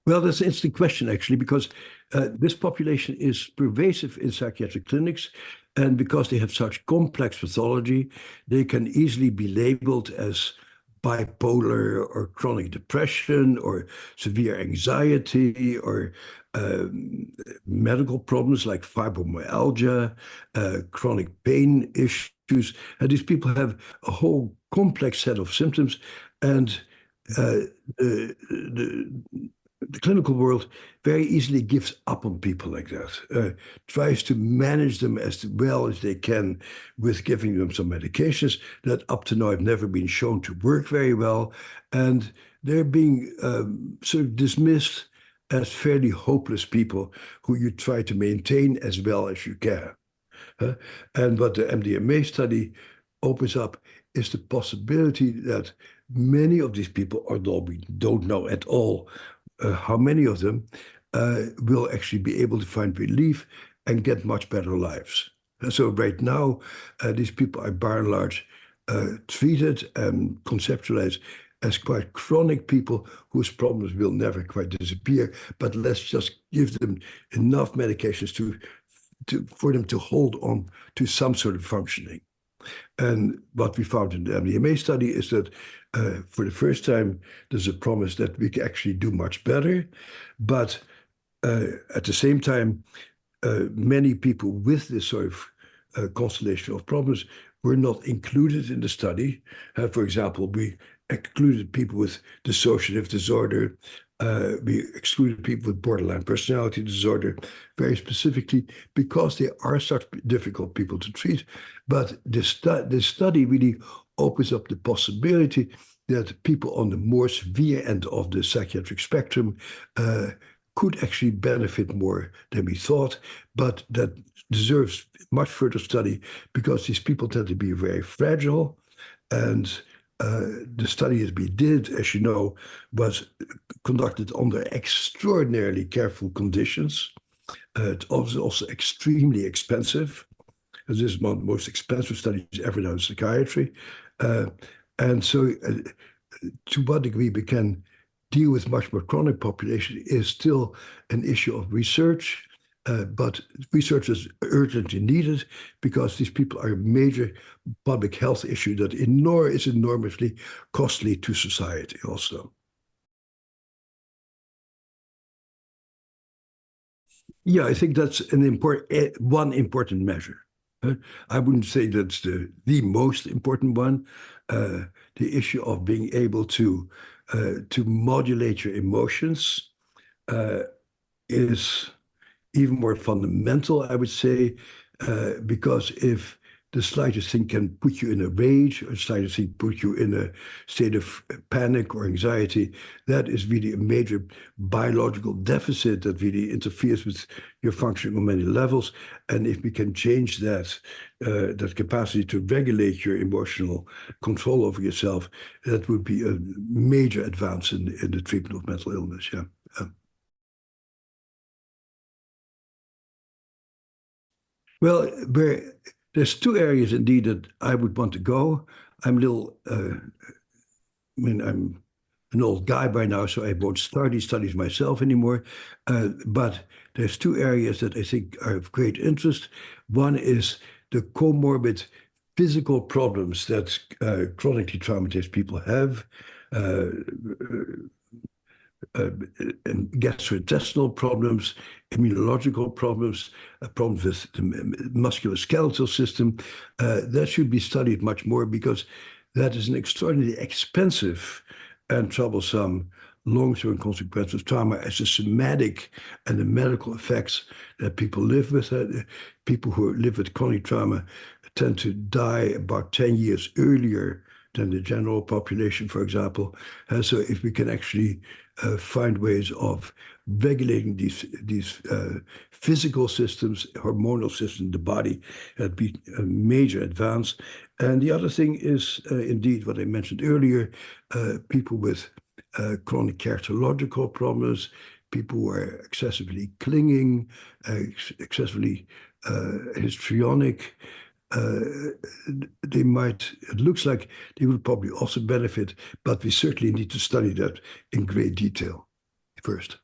Well, that's an interesting question, actually, because this population is pervasive in psychiatric clinics. And because they have such complex pathology, they can easily be labeled as bipolar or chronic depression or severe anxiety or medical problems like fibromyalgia, chronic pain issues. And these people have a whole complex set of symptoms. And uh, the clinical world very easily gives up on people like that, tries to manage them as well as they can with giving them some medications that up to now have never been shown to work very well. And they're being sort of dismissed as fairly hopeless people who you try to maintain as well as you can. And what the MDMA study opens up is the possibility that many of these people, although we don't know at all how many of them, will actually be able to find relief and get much better lives. And so right now, these people are by and large treated and conceptualized as quite chronic people whose problems will never quite disappear, but let's just give them enough medications for them to hold on to some sort of functioning. And what we found in the MDMA study is that for the first time, there's a promise that we can actually do much better. But at the same time, many people with this sort of constellation of problems were not included in the study. For example, we excluded people with dissociative disorder. We excluded people with borderline personality disorder very specifically because they are such difficult people to treat. But this study really opens up the possibility that people on the more severe end of the psychiatric spectrum could actually benefit more than we thought, but that deserves much further study because these people tend to be very fragile. And the study that we did, as you know, was conducted under extraordinarily careful conditions. It was also extremely expensive. This is one of the most expensive studies ever done in psychiatry. And so to what degree we can deal with much more chronic population is still an issue of research, but research is urgently needed because these people are a major public health issue that is enormously costly to society also. Yeah, I think that's one important measure. I wouldn't say that's the most important one. The issue of being able to modulate your emotions is even more fundamental, I would say, because if the slightest thing can put you in a rage or the slightest thing put you in a state of panic or anxiety, that is really a major biological deficit that really interferes with your functioning on many levels. And if we can change that capacity to regulate your emotional control over yourself, that would be a major advance in the treatment of mental illness. Yeah. Well, there's two areas indeed that I would want to go. I'm a little, I'm an old guy by now, so I won't start these studies myself anymore. But there's two areas that I think are of great interest. One is the comorbid physical problems that chronically traumatized people have. Uh, and gastrointestinal problems, immunological problems, problems with the musculoskeletal system. That should be studied much more because that is an extraordinarily expensive and troublesome long-term consequence of trauma as the somatic and the medical effects that people live with. People who live with chronic trauma tend to die about 10 years earlier than the general population, for example. So if we can actually find ways of regulating these physical systems, hormonal systems in the body, that'd be a major advance. And the other thing is indeed what I mentioned earlier, people with chronic characterological problems, people who are excessively clinging, excessively histrionic, it looks like they will probably also benefit, but we certainly need to study that in great detail first.